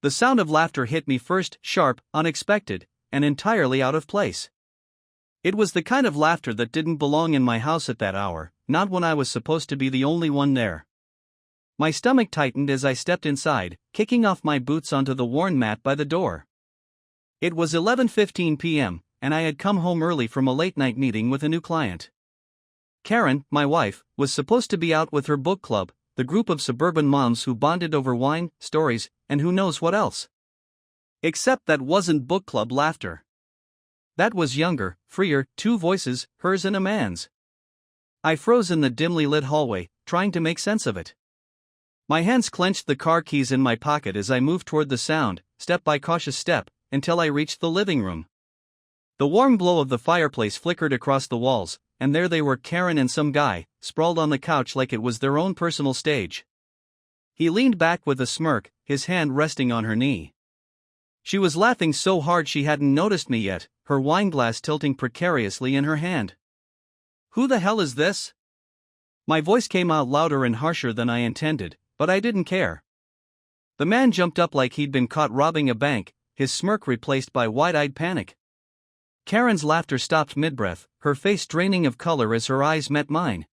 The sound of laughter hit me first, sharp, unexpected, and entirely out of place. It was the kind of laughter that didn't belong in my house at that hour, not when I was supposed to be the only one there. My stomach tightened as I stepped inside, kicking off my boots onto the worn mat by the door. It was 11:15 p.m., and I had come home early from a late-night meeting with a new client. Karen, my wife, was supposed to be out with her book club, the group of suburban moms who bonded over wine, stories, and who knows what else. Except that wasn't book club laughter. That was younger, freer, two voices, hers and a man's. I froze in the dimly lit hallway, trying to make sense of it. My hands clenched the car keys in my pocket as I moved toward the sound, step by cautious step, until I reached the living room. The warm glow of the fireplace flickered across the walls, and there they were, Karen and some guy, sprawled on the couch like it was their own personal stage. He leaned back with a smirk, his hand resting on her knee. She was laughing so hard she hadn't noticed me yet, her wineglass tilting precariously in her hand. "Who the hell is this?" My voice came out louder and harsher than I intended, but I didn't care. The man jumped up like he'd been caught robbing a bank, his smirk replaced by wide-eyed panic. Karen's laughter stopped mid-breath, her face draining of color as her eyes met mine.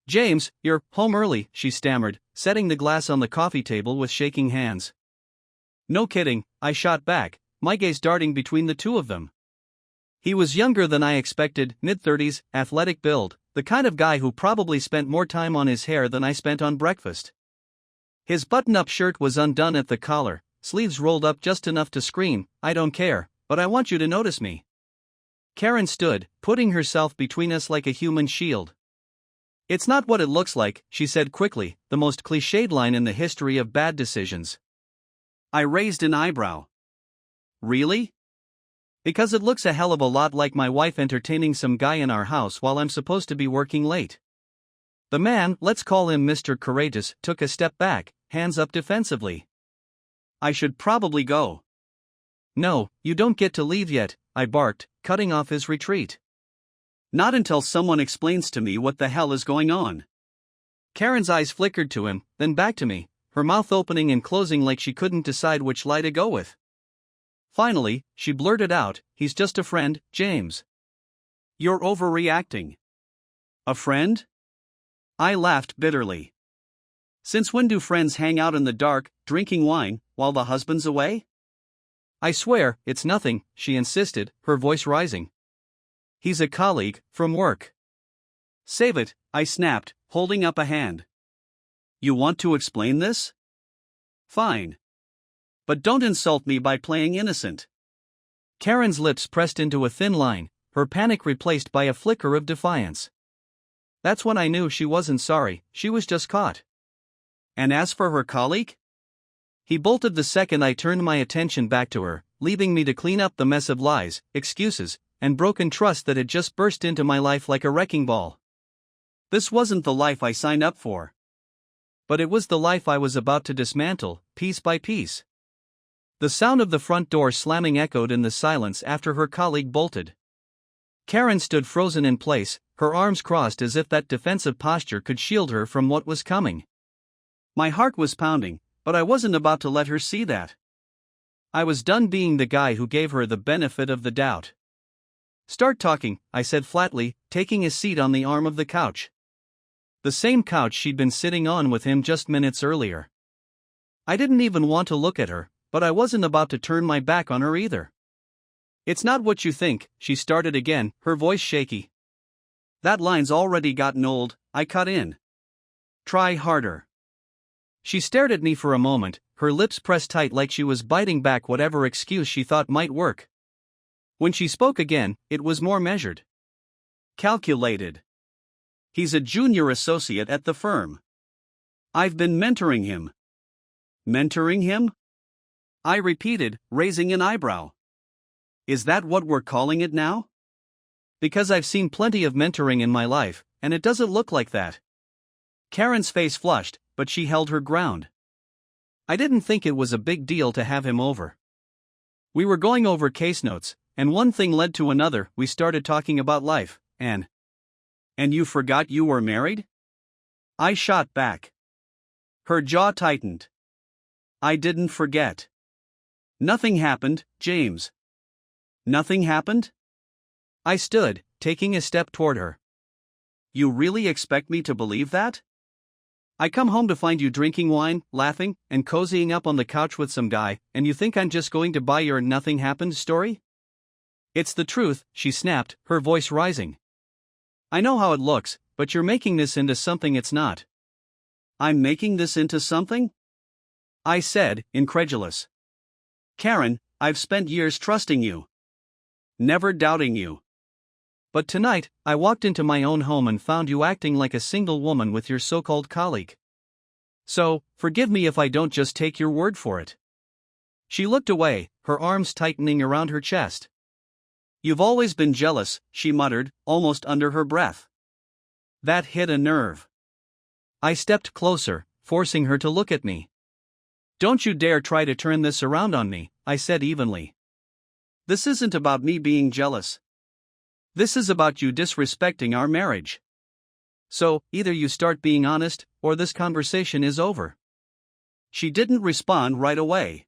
"James, you're home early," she stammered, setting the glass on the coffee table with shaking hands. "No kidding," I shot back, my gaze darting between the two of them. He was younger than I expected, mid-30s, athletic build, the kind of guy who probably spent more time on his hair than I spent on breakfast. His button-up shirt was undone at the collar, sleeves rolled up just enough to scream, "I don't care, but I want you to notice me." Karen stood, putting herself between us like a human shield. "It's not what it looks like," she said quickly, the most cliched line in the history of bad decisions. I raised an eyebrow. "Really?" "Because it looks a hell of a lot like my wife entertaining some guy in our house while I'm supposed to be working late." The man, let's call him Mr. Courageous, took a step back, hands up defensively. "I should probably go." "No, you don't get to leave yet," I barked, cutting off his retreat. "Not until someone explains to me what the hell is going on." Karen's eyes flickered to him, then back to me, her mouth opening and closing like she couldn't decide which lie to go with. Finally, she blurted out, "He's just a friend, James." "You're overreacting." "A friend?" I laughed bitterly. "Since when do friends hang out in the dark, drinking wine, while the husband's away?" "I swear, it's nothing," she insisted, her voice rising. "He's a colleague, from work." "Save it," I snapped, holding up a hand. "You want to explain this? Fine. But don't insult me by playing innocent." Karen's lips pressed into a thin line, her panic replaced by a flicker of defiance. That's when I knew she wasn't sorry, she was just caught. "And as for her colleague?" He bolted the second I turned my attention back to her, leaving me to clean up the mess of lies, excuses, and broken trust that had just burst into my life like a wrecking ball. This wasn't the life I signed up for. But it was the life I was about to dismantle, piece by piece. The sound of the front door slamming echoed in the silence after her colleague bolted. Karen stood frozen in place, her arms crossed as if that defensive posture could shield her from what was coming. My heart was pounding, but I wasn't about to let her see that. I was done being the guy who gave her the benefit of the doubt. "Start talking," I said flatly, taking a seat on the arm of the couch. The same couch she'd been sitting on with him just minutes earlier. I didn't even want to look at her, but I wasn't about to turn my back on her either. "It's not what you think," she started again, her voice shaky. "That line's already gotten old," I cut in. "Try harder." She stared at me for a moment, her lips pressed tight like she was biting back whatever excuse she thought might work. When she spoke again, it was more measured. "Calculated. He's a junior associate at the firm. I've been mentoring him." "Mentoring him?" I repeated, raising an eyebrow. "Is that what we're calling it now?" "Because I've seen plenty of mentoring in my life, and it doesn't look like that." Karen's face flushed, but she held her ground. I didn't think it was a big deal to have him over. We were going over case notes, and one thing led to another. We started talking about life, and you forgot you were married?" I shot back. Her jaw tightened. "I didn't forget. Nothing happened, James. Nothing happened? I stood, taking a step toward her. You really expect me to believe that? I come home to find you drinking wine, laughing, and cozying up on the couch with some guy, and you think I'm just going to buy your nothing happened story? It's the truth, she snapped, her voice rising. I know how it looks, but you're making this into something it's not. I'm making this into something? I said, incredulous. Karen, I've spent years trusting you. Never doubting you. But tonight, I walked into my own home and found you acting like a single woman with your so-called colleague. So, forgive me if I don't just take your word for it. She looked away, her arms tightening around her chest. You've always been jealous, she muttered, almost under her breath. That hit a nerve. I stepped closer, forcing her to look at me. Don't you dare try to turn this around on me, I said evenly. This isn't about me being jealous. This is about you disrespecting our marriage. So, either you start being honest, or this conversation is over. She didn't respond right away.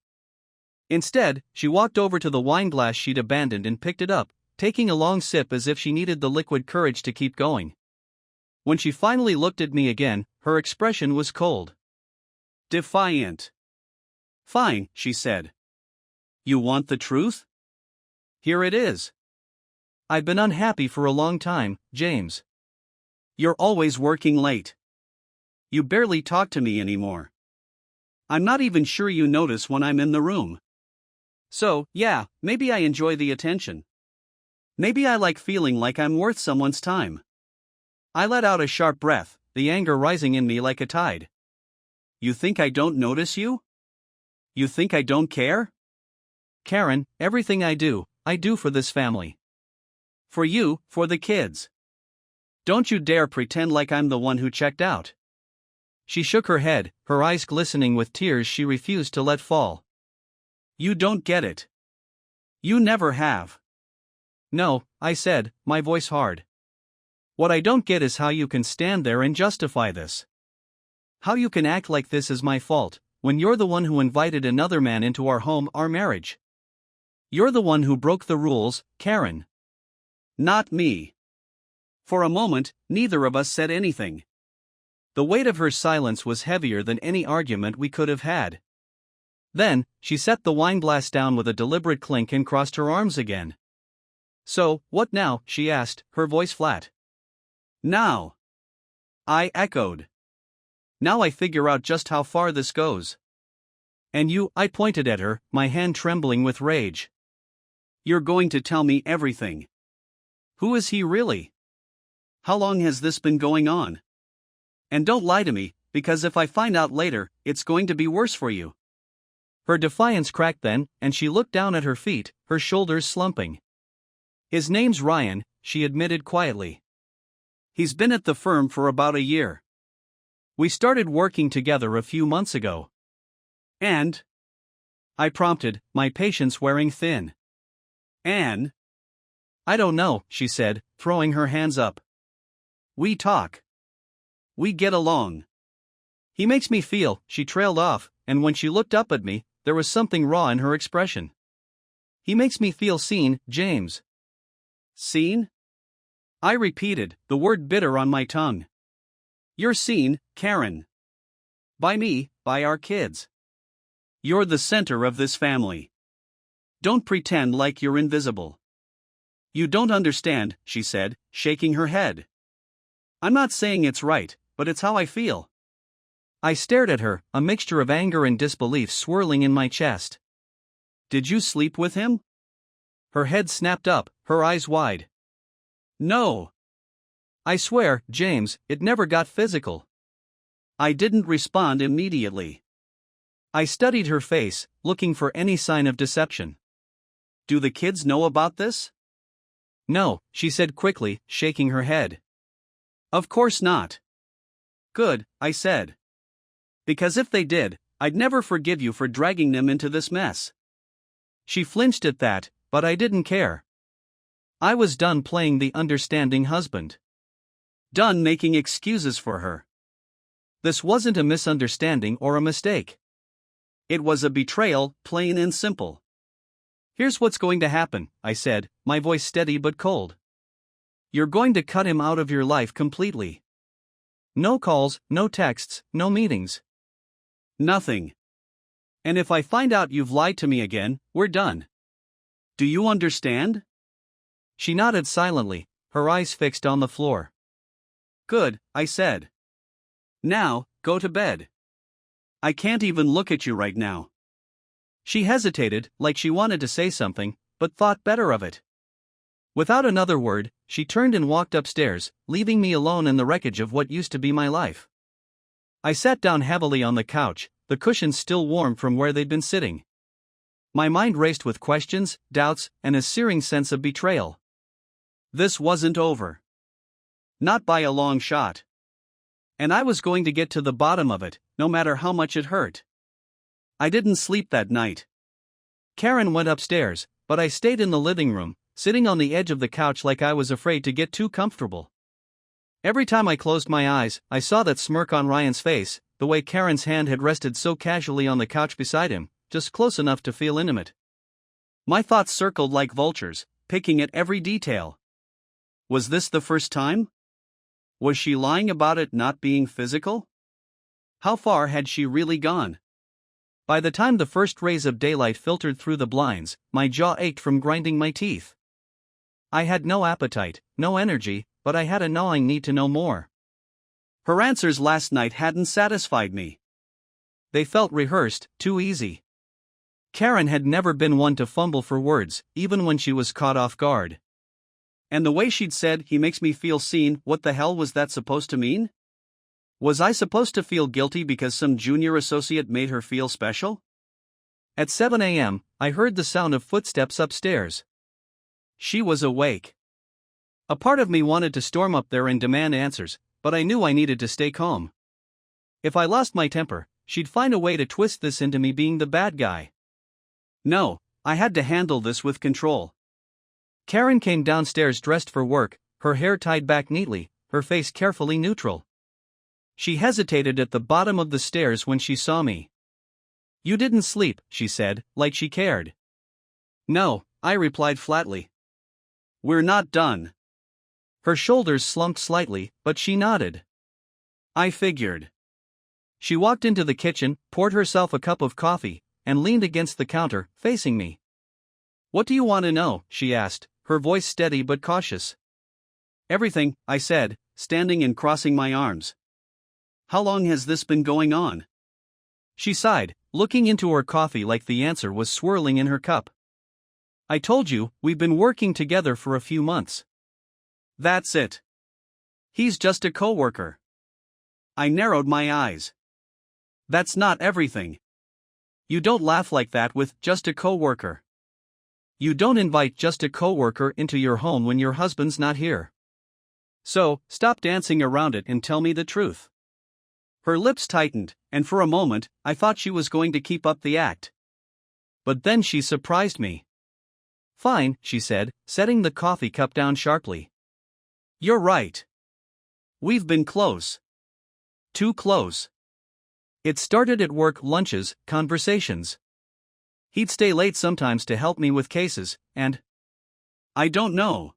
Instead, she walked over to the wine glass she'd abandoned and picked it up, taking a long sip as if she needed the liquid courage to keep going. When she finally looked at me again, her expression was cold. Defiant. Fine, she said. You want the truth? Here it is. I've been unhappy for a long time, James. You're always working late. You barely talk to me anymore. I'm not even sure you notice when I'm in the room. So, yeah, maybe I enjoy the attention. Maybe I like feeling like I'm worth someone's time. I let out a sharp breath, the anger rising in me like a tide. You think I don't notice you? You think I don't care? Karen, everything I do for this family. For you, for the kids. Don't you dare pretend like I'm the one who checked out. She shook her head, her eyes glistening with tears she refused to let fall. You don't get it. You never have. No, I said, my voice hard. What I don't get is how you can stand there and justify this. How you can act like this is my fault, when you're the one who invited another man into our home, our marriage. You're the one who broke the rules, Karen. Not me. For a moment, neither of us said anything. The weight of her silence was heavier than any argument we could have had. Then, she set the wine glass down with a deliberate clink and crossed her arms again. So, what now? She asked, her voice flat. Now. I echoed. Now I figure out just how far this goes. And you, I pointed at her, my hand trembling with rage. You're going to tell me everything. Who is he really? How long has this been going on? And don't lie to me, because if I find out later, it's going to be worse for you. Her defiance cracked then, and she looked down at her feet, her shoulders slumping. His name's Ryan, she admitted quietly. He's been at the firm for about a year. We started working together a few months ago. And? I prompted, my patience wearing thin. And? I don't know, she said, throwing her hands up. We talk. We get along. He makes me feel, she trailed off, and when she looked up at me, there was something raw in her expression. He makes me feel seen, James. Seen? I repeated, the word bitter on my tongue. You're seen, Karen. By me, by our kids. You're the center of this family. Don't pretend like you're invisible. You don't understand, she said, shaking her head. I'm not saying it's right, but it's how I feel. I stared at her, a mixture of anger and disbelief swirling in my chest. Did you sleep with him? Her head snapped up, her eyes wide. No. I swear, James, it never got physical. I didn't respond immediately. I studied her face, looking for any sign of deception. Do the kids know about this? No, she said quickly, shaking her head. Of course not. Good, I said. Because if they did, I'd never forgive you for dragging them into this mess. She flinched at that, but I didn't care. I was done playing the understanding husband. Done making excuses for her. This wasn't a misunderstanding or a mistake. It was a betrayal, plain and simple. Here's what's going to happen, I said, my voice steady but cold. You're going to cut him out of your life completely. No calls, no texts, no meetings. Nothing. And if I find out you've lied to me again, we're done. Do you understand? She nodded silently, her eyes fixed on the floor. Good, I said. Now, go to bed. I can't even look at you right now. She hesitated, like she wanted to say something, but thought better of it. Without another word, she turned and walked upstairs, leaving me alone in the wreckage of what used to be my life. I sat down heavily on the couch, the cushions still warm from where they'd been sitting. My mind raced with questions, doubts, and a searing sense of betrayal. This wasn't over. Not by a long shot. And I was going to get to the bottom of it, no matter how much it hurt. I didn't sleep that night. Karen went upstairs, but I stayed in the living room, sitting on the edge of the couch like I was afraid to get too comfortable. Every time I closed my eyes, I saw that smirk on Ryan's face, the way Karen's hand had rested so casually on the couch beside him, just close enough to feel intimate. My thoughts circled like vultures, picking at every detail. Was this the first time? Was she lying about it not being physical? How far had she really gone? By the time the first rays of daylight filtered through the blinds, my jaw ached from grinding my teeth. I had no appetite, no energy, but I had a gnawing need to know more. Her answers last night hadn't satisfied me. They felt rehearsed, too easy. Karen had never been one to fumble for words, even when she was caught off guard. And the way she'd said, "He makes me feel seen," what the hell was that supposed to mean? Was I supposed to feel guilty because some junior associate made her feel special? At 7 a.m., I heard the sound of footsteps upstairs. She was awake. A part of me wanted to storm up there and demand answers, but I knew I needed to stay calm. If I lost my temper, she'd find a way to twist this into me being the bad guy. No, I had to handle this with control. Karen came downstairs dressed for work, her hair tied back neatly, her face carefully neutral. She hesitated at the bottom of the stairs when she saw me. "You didn't sleep," she said, like she cared. "No," I replied flatly. "We're not done." Her shoulders slumped slightly, but she nodded. I figured. She walked into the kitchen, poured herself a cup of coffee, and leaned against the counter, facing me. "What do you want to know?" she asked, her voice steady but cautious. "Everything," I said, standing and crossing my arms. "How long has this been going on?" She sighed, looking into her coffee like the answer was swirling in her cup. "I told you, we've been working together for a few months." "That's it. He's just a coworker." I narrowed my eyes. "That's not everything. You don't laugh like that with just a coworker. You don't invite just a coworker into your home when your husband's not here. So, stop dancing around it and tell me the truth." Her lips tightened, and for a moment, I thought she was going to keep up the act. But then she surprised me. "Fine," she said, setting the coffee cup down sharply. "You're right. We've been close. Too close. It started at work lunches, conversations. He'd stay late sometimes to help me with cases, and I don't know.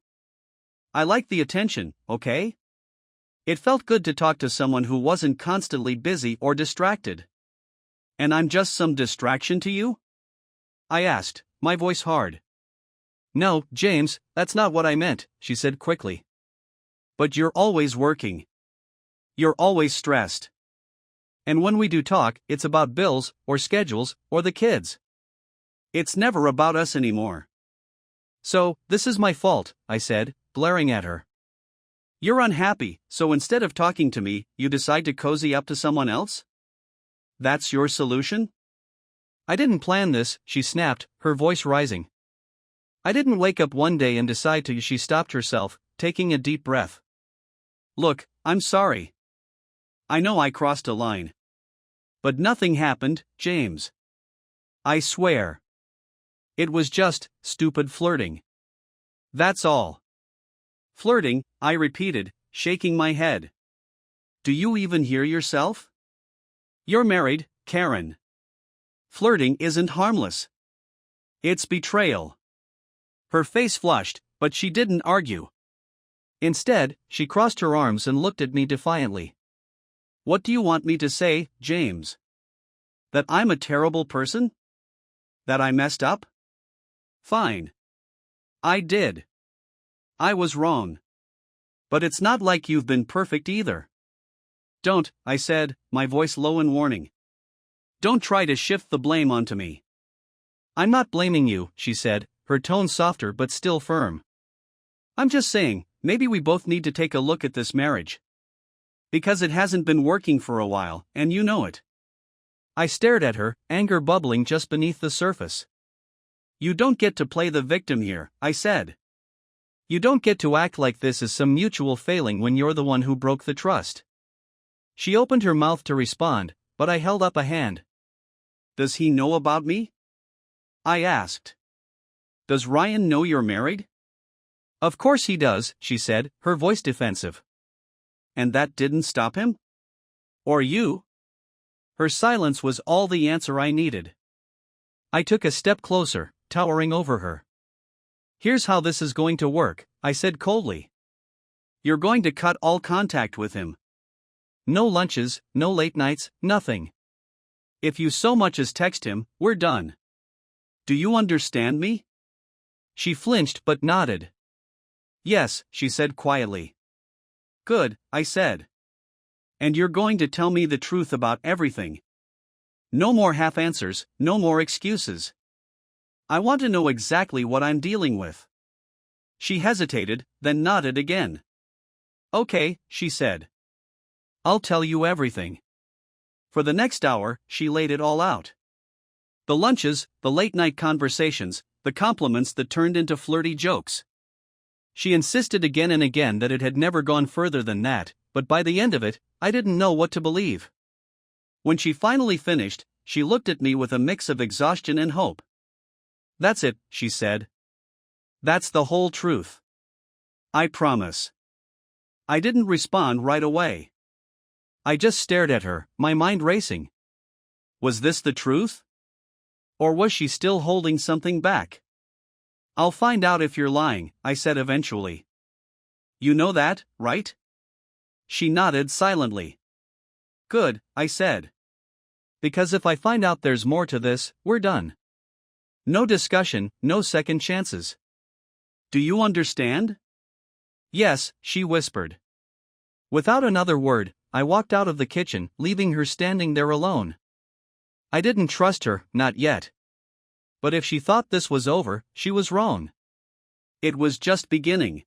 I liked the attention, okay? It felt good to talk to someone who wasn't constantly busy or distracted. And I'm just some distraction to you?" I asked, my voice hard. "No, James, that's not what I meant," she said quickly. "But you're always working. You're always stressed. And when we do talk, it's about bills, or schedules, or the kids. It's never about us anymore." "So, this is my fault," I said, glaring at her. "You're unhappy, so instead of talking to me, you decide to cozy up to someone else? That's your solution?" "I didn't plan this," she snapped, her voice rising. "I didn't wake up one day and decide to." She stopped herself, taking a deep breath. "Look, I'm sorry. I know I crossed a line. But nothing happened, James. I swear. It was just stupid flirting. That's all." "Flirting," I repeated, shaking my head. "Do you even hear yourself? You're married, Karen. Flirting isn't harmless. It's betrayal. Her face flushed, but she didn't argue. Instead, she crossed her arms and looked at me defiantly. What do you want me to say, James? That I'm a terrible person? That I messed up? Fine. I did. I was wrong. But it's not like you've been perfect either. Don't, I said, my voice low in warning. Don't try to shift the blame onto me. I'm not blaming you, she said, her tone softer but still firm. I'm just saying, maybe we both need to take a look at this marriage. Because it hasn't been working for a while, and you know it. I stared at her, anger bubbling just beneath the surface. You don't get to play the victim here, I said. You don't get to act like this is some mutual failing when you're the one who broke the trust. She opened her mouth to respond, but I held up a hand. Does he know about me? I asked. Does Ryan know you're married? Of course he does, she said, her voice defensive. And that didn't stop him? Or you? Her silence was all the answer I needed. I took a step closer, towering over her. Here's how this is going to work, I said coldly. You're going to cut all contact with him. No lunches, no late nights, nothing. If you so much as text him, we're done. Do you understand me? She flinched but nodded. Yes, she said quietly. Good, I said. And you're going to tell me the truth about everything. No more half answers, no more excuses. I want to know exactly what I'm dealing with. She hesitated, then nodded again. Okay, she said. I'll tell you everything. For the next hour, she laid it all out. The lunches, the late-night conversations, the compliments that turned into flirty jokes. She insisted again and again that it had never gone further than that, but by the end of it, I didn't know what to believe. When she finally finished, she looked at me with a mix of exhaustion and hope. That's it, she said. That's the whole truth. I promise. I didn't respond right away. I just stared at her, my mind racing. Was this the truth? Or was she still holding something back? I'll find out if you're lying, I said eventually. You know that, right? She nodded silently. Good, I said. Because if I find out there's more to this, we're done. No discussion, no second chances. Do you understand? Yes, she whispered. Without another word, I walked out of the kitchen, leaving her standing there alone. I didn't trust her, not yet. But if she thought this was over, she was wrong. It was just beginning.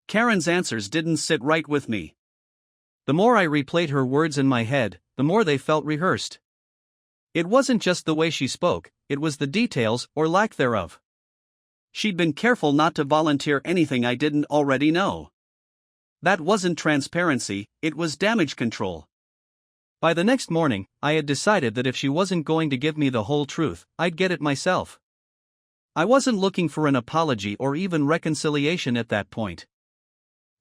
Karen's answers didn't sit right with me. The more I replayed her words in my head, the more they felt rehearsed. It wasn't just the way she spoke, it was the details, or lack thereof. She'd been careful not to volunteer anything I didn't already know. That wasn't transparency, it was damage control. By the next morning, I had decided that if she wasn't going to give me the whole truth, I'd get it myself. I wasn't looking for an apology or even reconciliation at that point.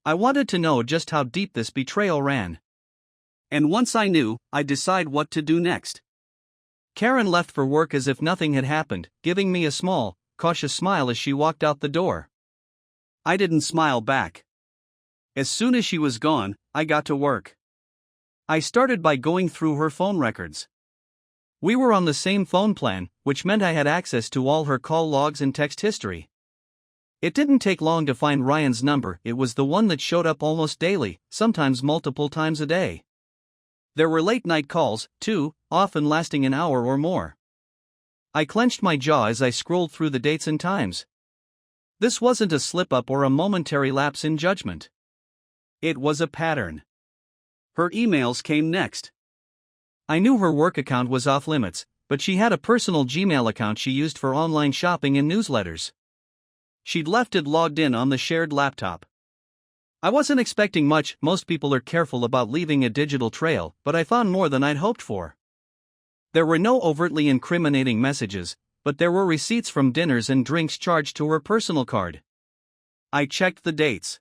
I wanted to know just how deep this betrayal ran. And once I knew, I'd decide what to do next. Karen left for work as if nothing had happened, giving me a small, cautious smile as she walked out the door. I didn't smile back. As soon as she was gone, I got to work. I started by going through her phone records. We were on the same phone plan, which meant I had access to all her call logs and text history. It didn't take long to find Ryan's number, it was the one that showed up almost daily, sometimes multiple times a day. There were late-night calls, too, often lasting an hour or more. I clenched my jaw as I scrolled through the dates and times. This wasn't a slip-up or a momentary lapse in judgment. It was a pattern. Her emails came next. I knew her work account was off limits, but she had a personal Gmail account she used for online shopping and newsletters. She'd left it logged in on the shared laptop. I wasn't expecting much, most people are careful about leaving a digital trail, but I found more than I'd hoped for. There were no overtly incriminating messages, but there were receipts from dinners and drinks charged to her personal card. I checked the dates.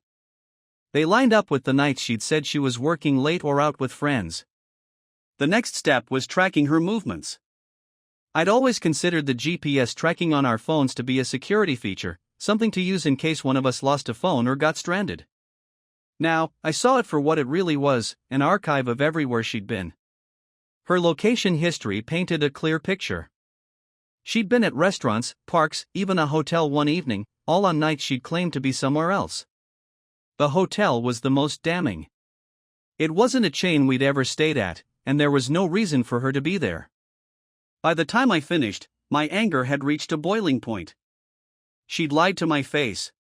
They lined up with the nights she'd said she was working late or out with friends. The next step was tracking her movements. I'd always considered the GPS tracking on our phones to be a security feature, something to use in case one of us lost a phone or got stranded. Now, I saw it for what it really was, an archive of everywhere she'd been. Her location history painted a clear picture. She'd been at restaurants, parks, even a hotel one evening, all on nights she'd claimed to be somewhere else. The hotel was the most damning. It wasn't a chain we'd ever stayed at, and there was no reason for her to be there. By the time I finished, my anger had reached a boiling point. She'd lied to my face.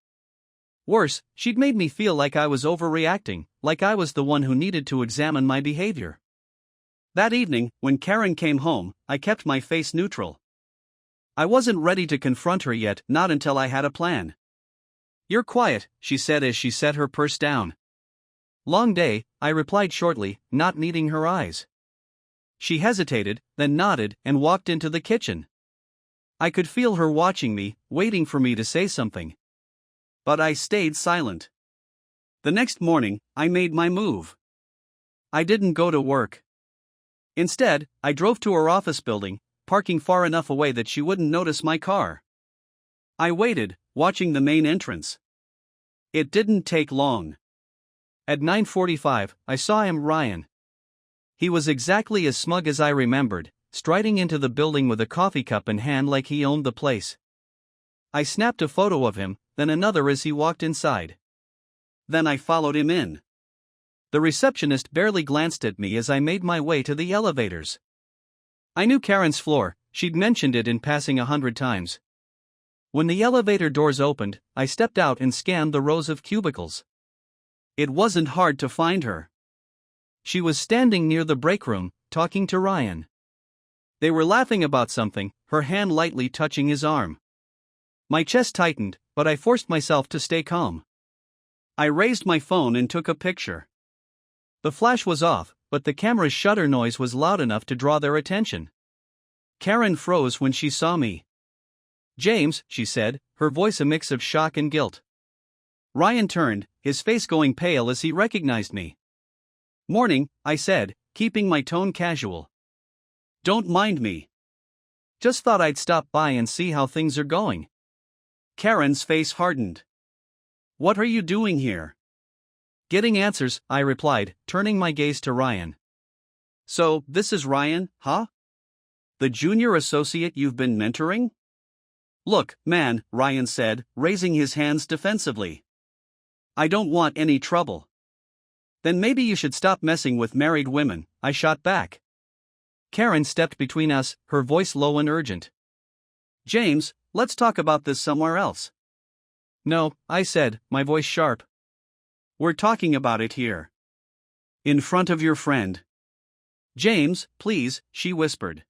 Worse, she'd made me feel like I was overreacting, like I was the one who needed to examine my behavior. That evening, when Karen came home, I kept my face neutral. I wasn't ready to confront her yet, not until I had a plan. "You're quiet," she said as she set her purse down. "Long day," I replied shortly, not needing her eyes. She hesitated, then nodded and walked into the kitchen. I could feel her watching me, waiting for me to say something. But I stayed silent. The next morning, I made my move. I didn't go to work. Instead, I drove to her office building, parking far enough away that she wouldn't notice my car. I waited, watching the main entrance. It didn't take long. At 9:45, I saw him, Ryan. He was exactly as smug as I remembered, striding into the building with a coffee cup in hand like he owned the place. I snapped a photo of him, then another as he walked inside. Then I followed him in. The receptionist barely glanced at me as I made my way to the elevators. I knew Karen's floor, she'd mentioned it in passing 100 times. When the elevator doors opened, I stepped out and scanned the rows of cubicles. It wasn't hard to find her. She was standing near the break room, talking to Ryan. They were laughing about something, her hand lightly touching his arm. My chest tightened, but I forced myself to stay calm. I raised my phone and took a picture. The flash was off, but the camera's shutter noise was loud enough to draw their attention. Karen froze when she saw me. "James," she said, her voice a mix of shock and guilt. Ryan turned, his face going pale as he recognized me. "Morning," I said, keeping my tone casual. "Don't mind me. Just thought I'd stop by and see how things are going." Karen's face hardened. "What are you doing here?" "Getting answers," I replied, turning my gaze to Ryan. "So, this is Ryan, huh? The junior associate you've been mentoring?" "Look, man," Ryan said, raising his hands defensively. "I don't want any trouble." "Then maybe you should stop messing with married women," I shot back. Karen stepped between us, her voice low and urgent. "James, let's talk about this somewhere else." "No," I said, my voice sharp. "We're talking about it here. In front of your friend." "James, please," she whispered.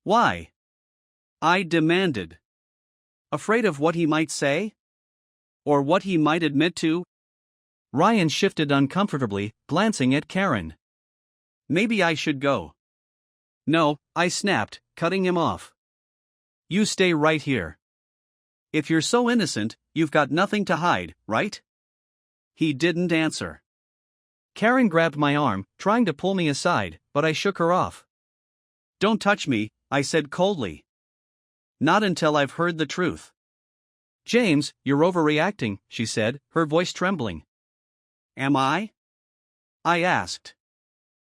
"Why?" I demanded. "Afraid of what he might say? Or what he might admit to?" Ryan shifted uncomfortably, glancing at Karen. "Maybe I should go." "No," I snapped, cutting him off. "You stay right here. If you're so innocent, you've got nothing to hide, right?" He didn't answer. Karen grabbed my arm, trying to pull me aside, but I shook her off. "Don't touch me," I said coldly. "Not until I've heard the truth." "James, you're overreacting," she said, her voice trembling. "Am I?" I asked.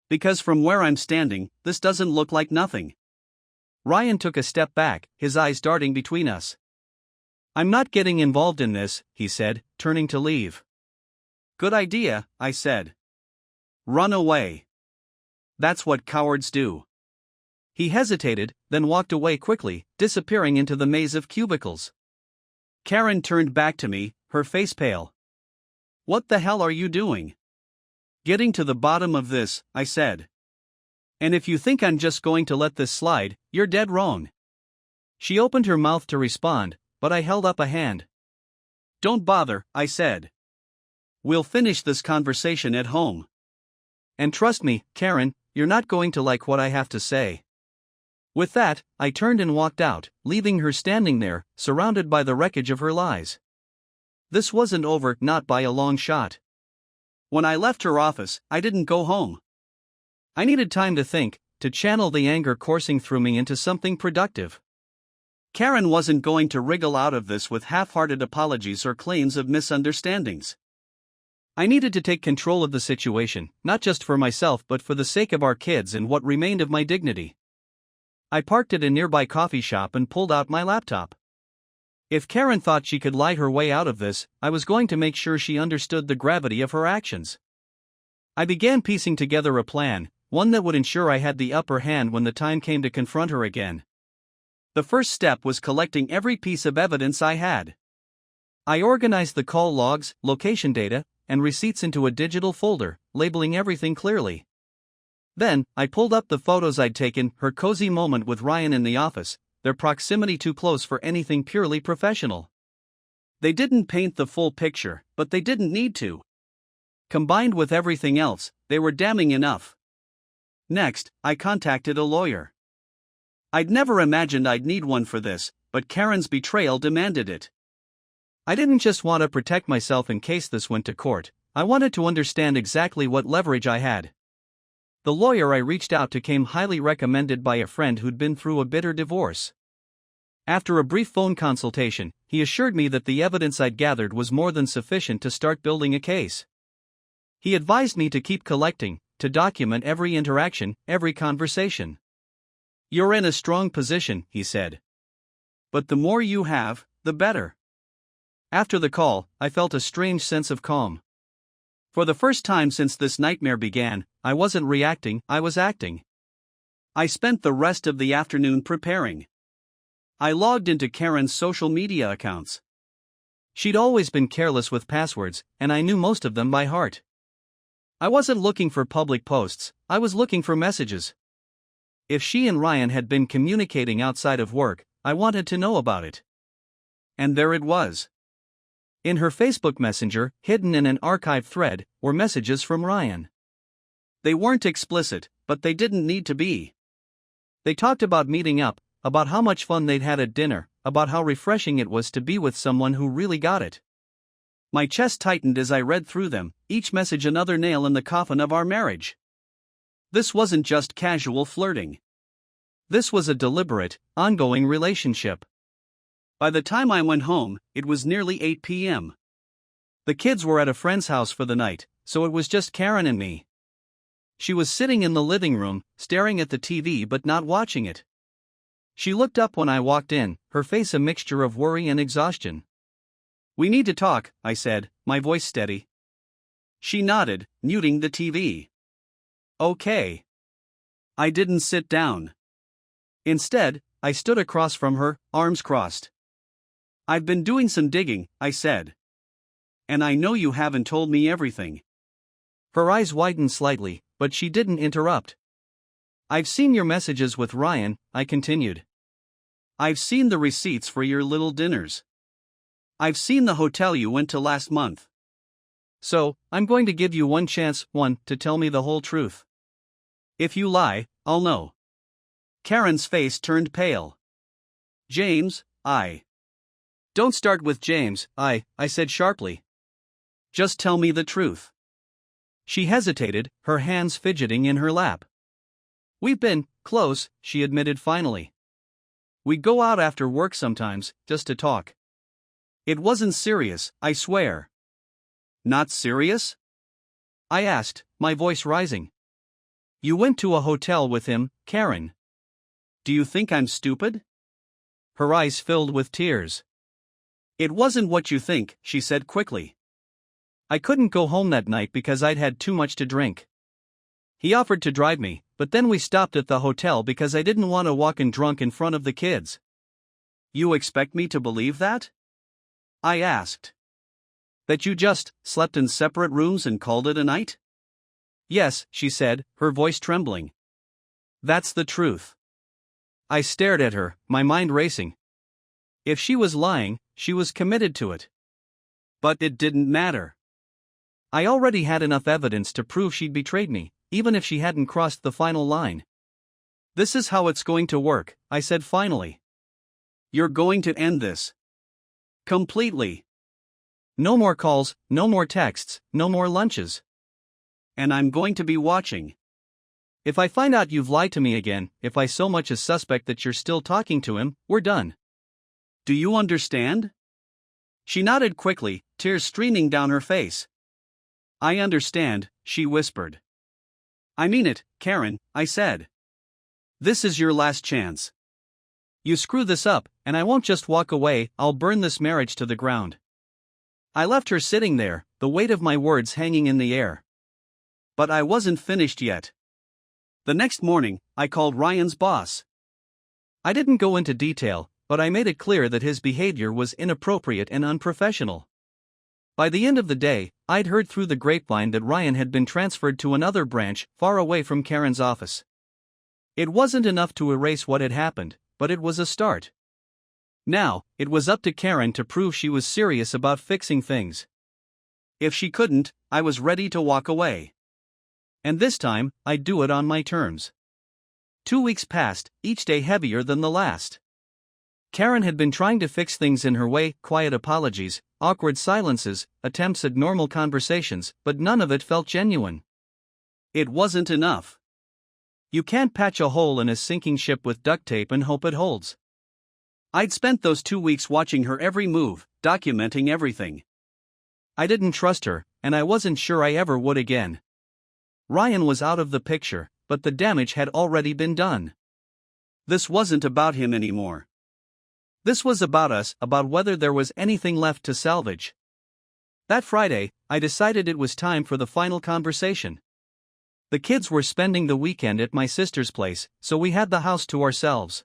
"Because from where I'm standing, this doesn't look like nothing." Ryan took a step back, his eyes darting between us. "I'm not getting involved in this," he said, turning to leave. "Good idea," I said. "Run away. That's what cowards do." He hesitated, then walked away quickly, disappearing into the maze of cubicles. Karen turned back to me, her face pale. "What the hell are you doing?" "Getting to the bottom of this," I said. "And if you think I'm just going to let this slide, you're dead wrong." She opened her mouth to respond, but I held up a hand. "Don't bother," I said. "We'll finish this conversation at home. And trust me, Karen, you're not going to like what I have to say." With that, I turned and walked out, leaving her standing there, surrounded by the wreckage of her lies. This wasn't over, not by a long shot. When I left her office, I didn't go home. I needed time to think, to channel the anger coursing through me into something productive. Karen wasn't going to wriggle out of this with half-hearted apologies or claims of misunderstandings. I needed to take control of the situation, not just for myself but for the sake of our kids and what remained of my dignity. I parked at a nearby coffee shop and pulled out my laptop. If Karen thought she could lie her way out of this, I was going to make sure she understood the gravity of her actions. I began piecing together a plan, one that would ensure I had the upper hand when the time came to confront her again. The first step was collecting every piece of evidence I had. I organized the call logs, location data, and receipts into a digital folder, labeling everything clearly. Then, I pulled up the photos I'd taken, her cozy moment with Ryan in the office, their proximity too close for anything purely professional. They didn't paint the full picture, but they didn't need to. Combined with everything else, they were damning enough. Next, I contacted a lawyer. I'd never imagined I'd need one for this, but Karen's betrayal demanded it. I didn't just want to protect myself in case this went to court, I wanted to understand exactly what leverage I had. The lawyer I reached out to came highly recommended by a friend who'd been through a bitter divorce. After a brief phone consultation, he assured me that the evidence I'd gathered was more than sufficient to start building a case. He advised me to keep collecting, to document every interaction, every conversation. "You're in a strong position," he said. "But the more you have, the better." After the call, I felt a strange sense of calm. For the first time since this nightmare began, I wasn't reacting, I was acting. I spent the rest of the afternoon preparing. I logged into Karen's social media accounts. She'd always been careless with passwords, and I knew most of them by heart. I wasn't looking for public posts, I was looking for messages. If she and Ryan had been communicating outside of work, I wanted to know about it. And there it was. In her Facebook Messenger, hidden in an archive thread, were messages from Ryan. They weren't explicit, but they didn't need to be. They talked about meeting up, about how much fun they'd had at dinner, about how refreshing it was to be with someone who really got it. My chest tightened as I read through them, each message another nail in the coffin of our marriage. This wasn't just casual flirting. This was a deliberate, ongoing relationship. By the time I went home, it was nearly 8 p.m. The kids were at a friend's house for the night, so it was just Karen and me. She was sitting in the living room, staring at the TV but not watching it. She looked up when I walked in, her face a mixture of worry and exhaustion. "We need to talk," I said, my voice steady. She nodded, muting the TV. "Okay." I didn't sit down. Instead, I stood across from her, arms crossed. "I've been doing some digging," I said. "And I know you haven't told me everything." Her eyes widened slightly, but she didn't interrupt. "I've seen your messages with Ryan," I continued. "I've seen the receipts for your little dinners. I've seen the hotel you went to last month. So, I'm going to give you one chance, to tell me the whole truth. If you lie, I'll know." Karen's face turned pale. "James, Don't start with James, I said sharply. "Just tell me the truth." She hesitated, her hands fidgeting in her lap. "We've been close," she admitted finally. "We go out after work sometimes, just to talk. It wasn't serious, I swear." "Not serious?" I asked, my voice rising. "You went to a hotel with him, Karen. Do you think I'm stupid?" Her eyes filled with tears. "It wasn't what you think," she said quickly. "I couldn't go home that night because I'd had too much to drink. He offered to drive me, but then we stopped at the hotel because I didn't want to walk in drunk in front of the kids." "You expect me to believe that?" I asked. "That you just slept in separate rooms and called it a night?" "Yes," she said, her voice trembling. "That's the truth." I stared at her, my mind racing. If she was lying, she was committed to it. But it didn't matter. I already had enough evidence to prove she'd betrayed me, even if she hadn't crossed the final line. "This is how it's going to work," I said finally. "You're going to end this. Completely. No more calls, no more texts, no more lunches. And I'm going to be watching." If I find out you've lied to me again, if I so much as suspect that you're still talking to him, we're done. Do you understand? She nodded quickly, tears streaming down her face. I understand, she whispered. I mean it, Karen, I said. This is your last chance. You screw this up, and I won't just walk away, I'll burn this marriage to the ground. I left her sitting there, the weight of my words hanging in the air. But I wasn't finished yet. The next morning, I called Ryan's boss. I didn't go into detail, but I made it clear that his behavior was inappropriate and unprofessional. By the end of the day, I'd heard through the grapevine that Ryan had been transferred to another branch, far away from Karen's office. It wasn't enough to erase what had happened, but it was a start. Now, it was up to Karen to prove she was serious about fixing things. If she couldn't, I was ready to walk away. And this time, I'd do it on my terms. 2 weeks passed, each day heavier than the last. Karen had been trying to fix things in her way, quiet apologies, awkward silences, attempts at normal conversations, but none of it felt genuine. It wasn't enough. You can't patch a hole in a sinking ship with duct tape and hope it holds. I'd spent those 2 weeks watching her every move, documenting everything. I didn't trust her, and I wasn't sure I ever would again. Ryan was out of the picture, but the damage had already been done. This wasn't about him anymore. This was about us, about whether there was anything left to salvage. That Friday, I decided it was time for the final conversation. The kids were spending the weekend at my sister's place, so we had the house to ourselves.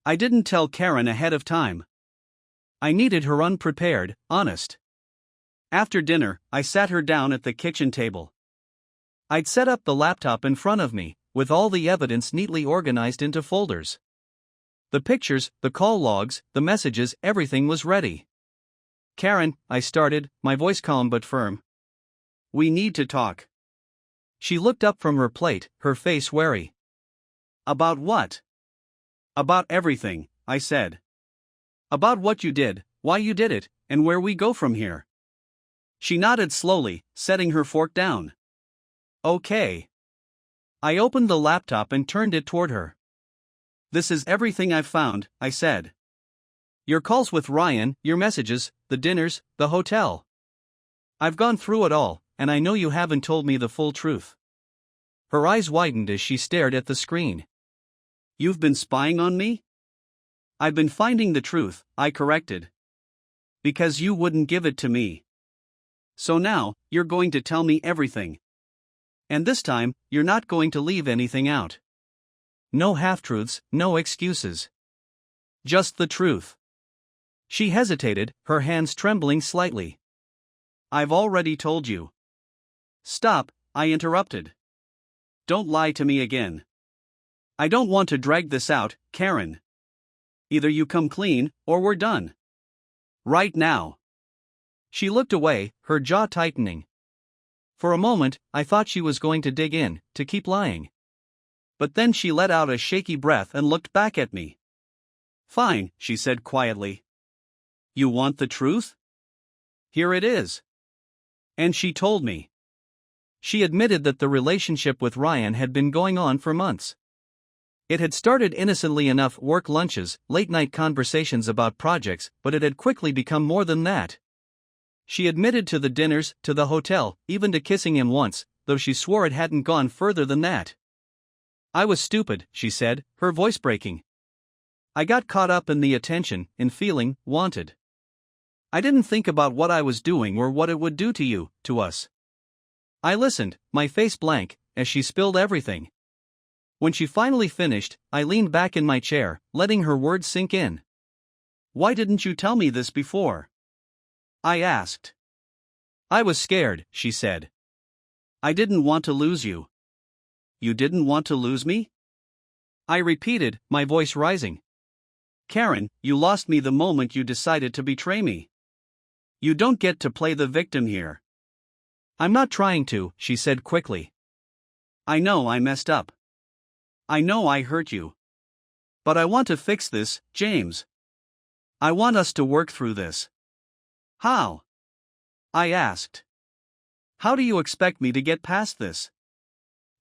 I didn't tell Karen ahead of time. I needed her unprepared, honest. After dinner, I sat her down at the kitchen table. I'd set up the laptop in front of me, with all the evidence neatly organized into folders. The pictures, the call logs, the messages, everything was ready. Karen, I started, my voice calm but firm. We need to talk. She looked up from her plate, her face wary. About what? About everything, I said. About what you did, why you did it, and where we go from here. She nodded slowly, setting her fork down. Okay. I opened the laptop and turned it toward her. This is everything I've found, I said. Your calls with Ryan, your messages, the dinners, the hotel. I've gone through it all, and I know you haven't told me the full truth. Her eyes widened as she stared at the screen. You've been spying on me? I've been finding the truth, I corrected. Because you wouldn't give it to me. So now, you're going to tell me everything. And this time, you're not going to leave anything out. No half-truths, no excuses. Just the truth. She hesitated, her hands trembling slightly. I've already told you. Stop, I interrupted. Don't lie to me again. I don't want to drag this out, Karen. Either you come clean, or we're done. Right now. She looked away, her jaw tightening. For a moment, I thought she was going to dig in, to keep lying. But then she let out a shaky breath and looked back at me. Fine, she said quietly. You want the truth? Here it is. And she told me. She admitted that the relationship with Ryan had been going on for months. It had started innocently enough, work lunches, late-night conversations about projects, but it had quickly become more than that. She admitted to the dinners, to the hotel, even to kissing him once, though she swore it hadn't gone further than that. I was stupid, she said, her voice breaking. I got caught up in the attention, in feeling wanted. I didn't think about what I was doing or what it would do to you, to us. I listened, my face blank, as she spilled everything. When she finally finished, I leaned back in my chair, letting her words sink in. Why didn't you tell me this before? I asked. I was scared, she said. I didn't want to lose you. You didn't want to lose me? I repeated, my voice rising. Karen, you lost me the moment you decided to betray me. You don't get to play the victim here. I'm not trying to, she said quickly. I know I messed up. I know I hurt you. But I want to fix this, James. I want us to work through this. How? I asked. How do you expect me to get past this?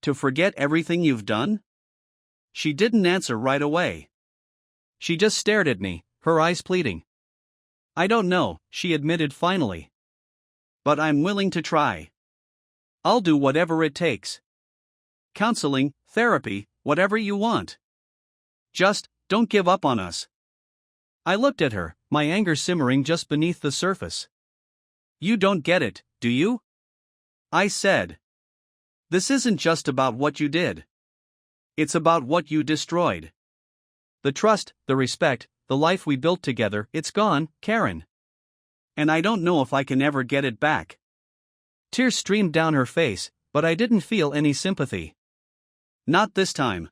To forget everything you've done? She didn't answer right away. She just stared at me, her eyes pleading. I don't know, she admitted finally. But I'm willing to try. I'll do whatever it takes. Counseling, therapy, whatever you want. Just, don't give up on us. I looked at her, my anger simmering just beneath the surface. You don't get it, do you? I said. This isn't just about what you did. It's about what you destroyed. The trust, the respect, the life we built together, it's gone, Karen. And I don't know if I can ever get it back. Tears streamed down her face, but I didn't feel any sympathy. Not this time.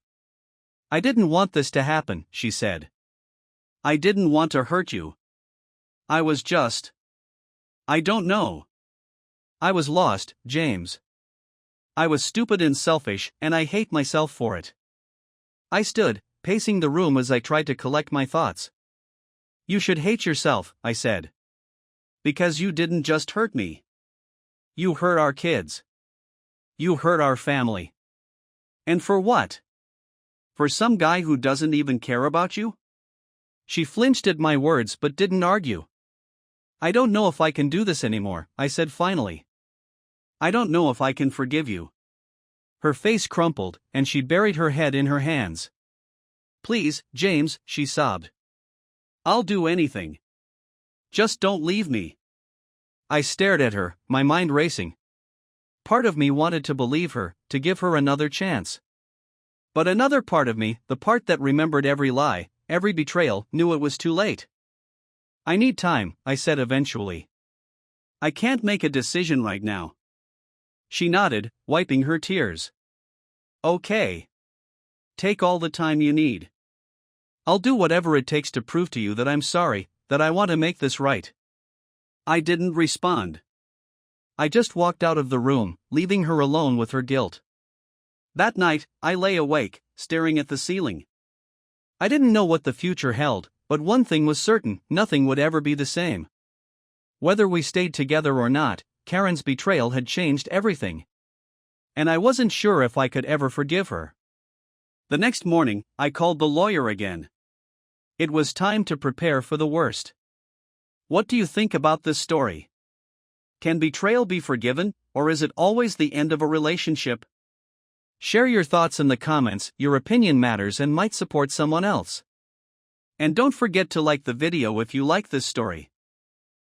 I didn't want this to happen, she said. I didn't want to hurt you. I was just. I don't know. I was lost, James. I was stupid and selfish, and I hate myself for it. I stood, pacing the room as I tried to collect my thoughts. You should hate yourself, I said. Because you didn't just hurt me. You hurt our kids. You hurt our family. And for what? For some guy who doesn't even care about you? She flinched at my words but didn't argue. I don't know if I can do this anymore, I said finally. I don't know if I can forgive you. Her face crumpled, and she buried her head in her hands. Please, James, she sobbed. I'll do anything. Just don't leave me. I stared at her, my mind racing. Part of me wanted to believe her, to give her another chance. But another part of me, the part that remembered every lie, every betrayal, knew it was too late. I need time, I said eventually. I can't make a decision right now. She nodded, wiping her tears. Okay. Take all the time you need. I'll do whatever it takes to prove to you that I'm sorry, that I want to make this right. I didn't respond. I just walked out of the room, leaving her alone with her guilt. That night, I lay awake, staring at the ceiling. I didn't know what the future held, but one thing was certain, nothing would ever be the same. Whether we stayed together or not, Karen's betrayal had changed everything. And I wasn't sure if I could ever forgive her. The next morning, I called the lawyer again. It was time to prepare for the worst. What do you think about this story? Can betrayal be forgiven, or is it always the end of a relationship? Share your thoughts in the comments, your opinion matters and might support someone else. And don't forget to like the video if you like this story.